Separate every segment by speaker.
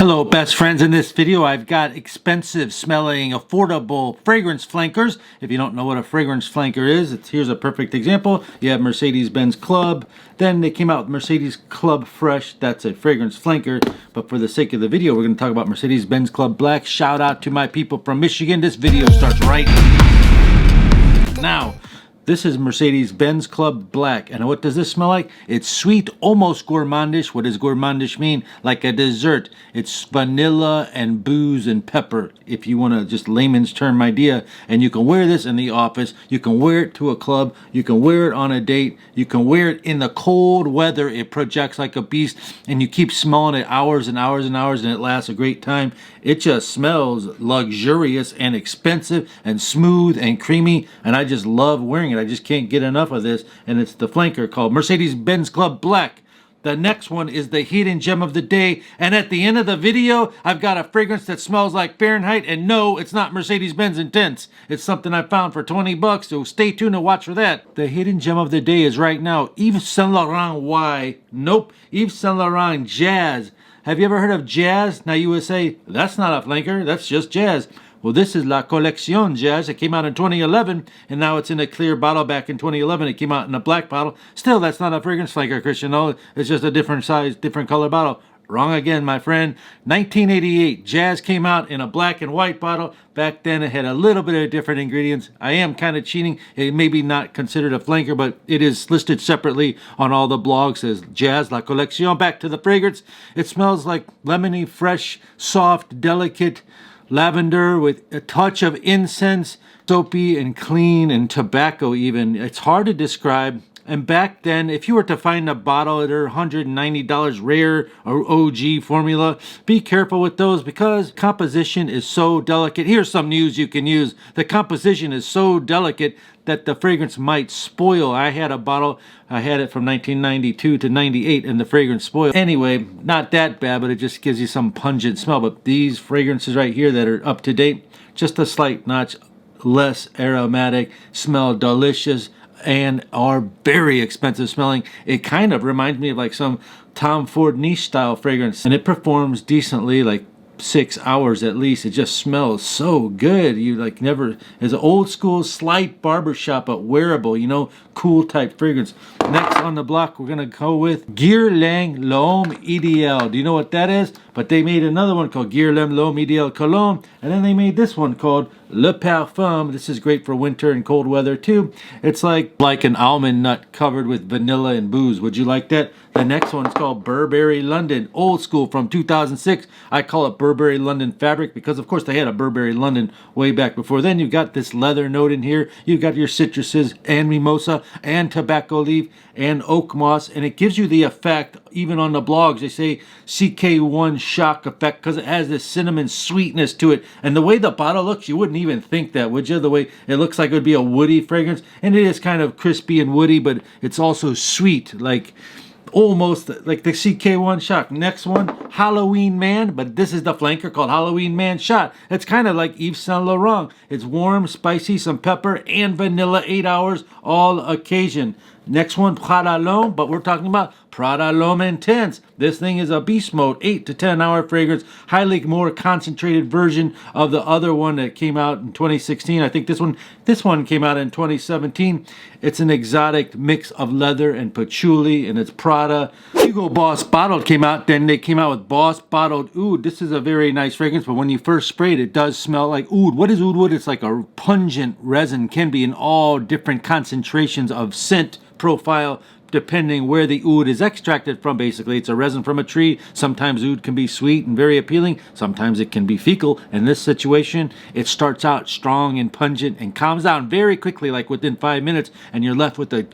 Speaker 1: Hello best friends, in this video I've got expensive smelling affordable fragrance flankers. If you don't know what a fragrance flanker is, here's a perfect example. You have Mercedes-Benz Club, then they came out with Mercedes Club Fresh, that's a fragrance flanker, but for the sake of the video we're going to talk about Mercedes-Benz Club Black. Shout out to my people from Michigan. This video starts right now. This is Mercedes-Benz Club Black. And what does this smell like? It's sweet, almost gourmandish. What does gourmandish mean? Like a dessert. It's vanilla and booze and pepper, if you want to just layman's term idea. And you can wear this in the office. You can wear it to a club. You can wear it on a date. You can wear it in the cold weather. It projects like a beast. And you keep smelling it hours and hours and hours, and it lasts a great time. It just smells luxurious and expensive and smooth and creamy. And I just love wearing it. I just can't get enough of this, and it's the flanker called Mercedes-Benz Club Black. The next one is the hidden gem of the day, and at the end of the video I've got a fragrance that smells like Fahrenheit, and no, it's not Mercedes-Benz Intense. It's something I found for 20 bucks, so stay tuned and watch for that. The hidden gem of the day is right now Yves Saint Laurent Y. Nope, Yves Saint Laurent Jazz. Have you ever heard of Jazz? Now you would say, that's not a flanker, that's just Jazz. Well, this is La Collection Jazz. It came out in 2011, and now it's in a clear bottle. Back in 2011, it came out in a black bottle. Still, that's not a fragrance flanker, Christian. No, it's just a different size, different color bottle. Wrong again, my friend. 1988, Jazz came out in a black and white bottle. Back then, it had a little bit of different ingredients. I am kind of cheating. It may be not considered a flanker, but it is listed separately on all the blogs as Jazz La Collection. Back to the fragrance. It smells like lemony, fresh, soft, delicate lavender with a touch of incense, soapy and clean, and tobacco even. It's hard to describe. And back then, if you were to find a bottle at $190 rare or OG formula, be careful with those because composition is so delicate. Here's some news you can use. The composition is so delicate that the fragrance might spoil. I had a bottle, I had it from 1992 to 98, and the fragrance spoiled. Anyway, not that bad, but it just gives you some pungent smell. But these fragrances right here that are up to date, just a slight notch less aromatic, smell delicious, and are very expensive smelling. It kind of reminds me of like some Tom Ford niche style fragrance, and it performs decently, like 6 hours at least. It just smells so good. You like never, it's an old school slight barbershop but wearable, you know, cool type fragrance. Next on the block we're gonna go with Guerlain L'Homme Ideal. Do you know what that is? But they made another one called Guerlain L'Homme Ideal Cologne, and then they made this one called Le Parfum. This is great for winter and cold weather too. It's like an almond nut covered with vanilla and booze. Would you like that? The next one is called Burberry London, old school from 2006. I call it Burberry London Fabric because of course they had a Burberry London way back before then. You've got this leather note in here. You've got your citruses and mimosa and tobacco leaf and oak moss, and it gives you the effect, even on the blogs they say CK1 shock effect because it has this cinnamon sweetness to it. And the way the bottle looks, you wouldn't even think that, would you? The way it looks like it would be a woody fragrance, and it is kind of crispy and woody, but it's also sweet, like almost like the CK1 shock. Next one, Halloween Man, but this is the flanker called Halloween Man Shot. It's kind of like Yves Saint Laurent. It's warm, spicy, some pepper, and vanilla, 8 hours, all occasion. Next one, Prada L'Homme, but we're talking about Prada L'Homme Intense. This thing is a beast mode, 8 to 10 hour fragrance, highly more concentrated version of the other one that came out in 2016. I think this one came out in 2017. It's an exotic mix of leather and patchouli, and it's Prada. Hugo Boss Bottled came out, then they came out with Boss Bottled Oud. This is a very nice fragrance, but when you first spray it, it does smell like oud. What is oud wood? It's like a pungent resin, can be in all different concentrations of scent profile depending where the oud is extracted from. Basically, it's a resin from a tree. Sometimes oud can be sweet and very appealing. Sometimes it can be fecal. In this situation, it starts out strong and pungent and calms down very quickly, like within 5 minutes, and you're left with a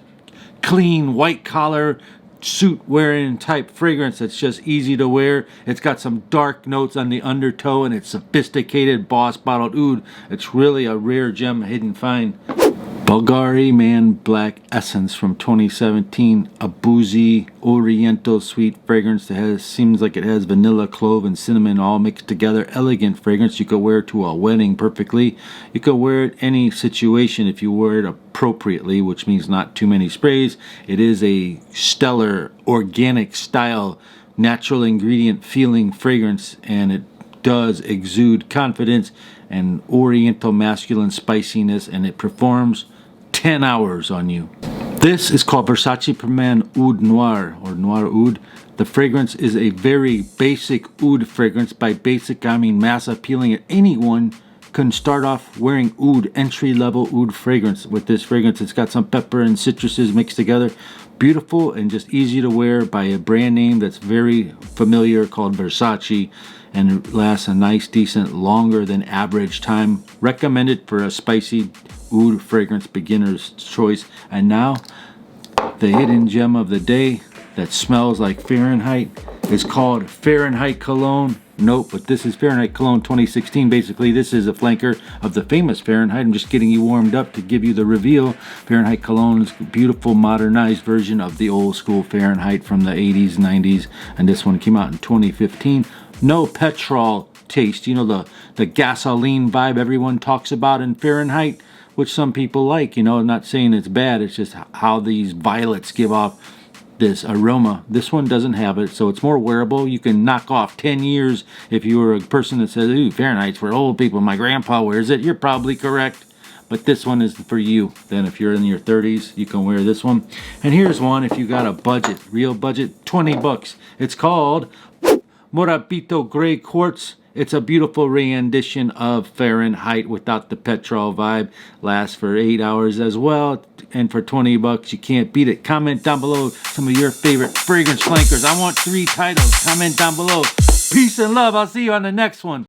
Speaker 1: clean white collar suit wearing type fragrance that's just easy to wear. It's got some dark notes on the undertow, and it's sophisticated Boss Bottled Oud. It's really a rare gem, hidden find. BVLGARI Man Black Essence from 2017, a boozy oriental sweet fragrance that seems like it has vanilla, clove, and cinnamon all mixed together. Elegant fragrance. You could wear it to a wedding perfectly. You could wear it any situation if you wear it appropriately, which means not too many sprays. It is a stellar organic style natural ingredient feeling fragrance, and it does exude confidence and oriental masculine spiciness, and it performs 10 hours on you. This is called Versace Per Man Oud Noir, or Noir Oud. The fragrance is a very basic oud fragrance. By basic, I mean mass appealing. Anyone can start off wearing oud, entry-level oud fragrance. With this fragrance, it's got some pepper and citruses mixed together. Beautiful and just easy to wear by a brand name that's very familiar called Versace, and it lasts a nice, decent, longer than average time. Recommended for a spicy oud fragrance beginner's choice. And now, the hidden gem of the day that smells like Fahrenheit is called Fahrenheit Cologne. Nope, but this is Fahrenheit Cologne 2016. Basically, this is a flanker of the famous Fahrenheit. I'm just getting you warmed up to give you the reveal. Fahrenheit Cologne is a beautiful, modernized version of the old school Fahrenheit from the 80s, 90s, and this one came out in 2015. No petrol taste, you know, the gasoline vibe everyone talks about in Fahrenheit, which some people like, you know. I'm not saying it's bad, it's just how these violets give off this aroma. This one doesn't have it, so it's more wearable. You can knock off 10 years if you were a person that says, ooh, Fahrenheit's for old people, my grandpa wears it. You're probably correct, but this one is for you. Then if you're in your 30s, you can wear this one. And here's one if you got a budget, real budget, 20 bucks. It's called MORABITO Gray Quartz. It's a beautiful rendition of Fahrenheit without the petrol vibe. Lasts for 8 hours as well. And for 20 bucks, you can't beat it. Comment down below some of your favorite fragrance flankers. I want 3 titles. Comment down below. Peace and love. I'll see you on the next one.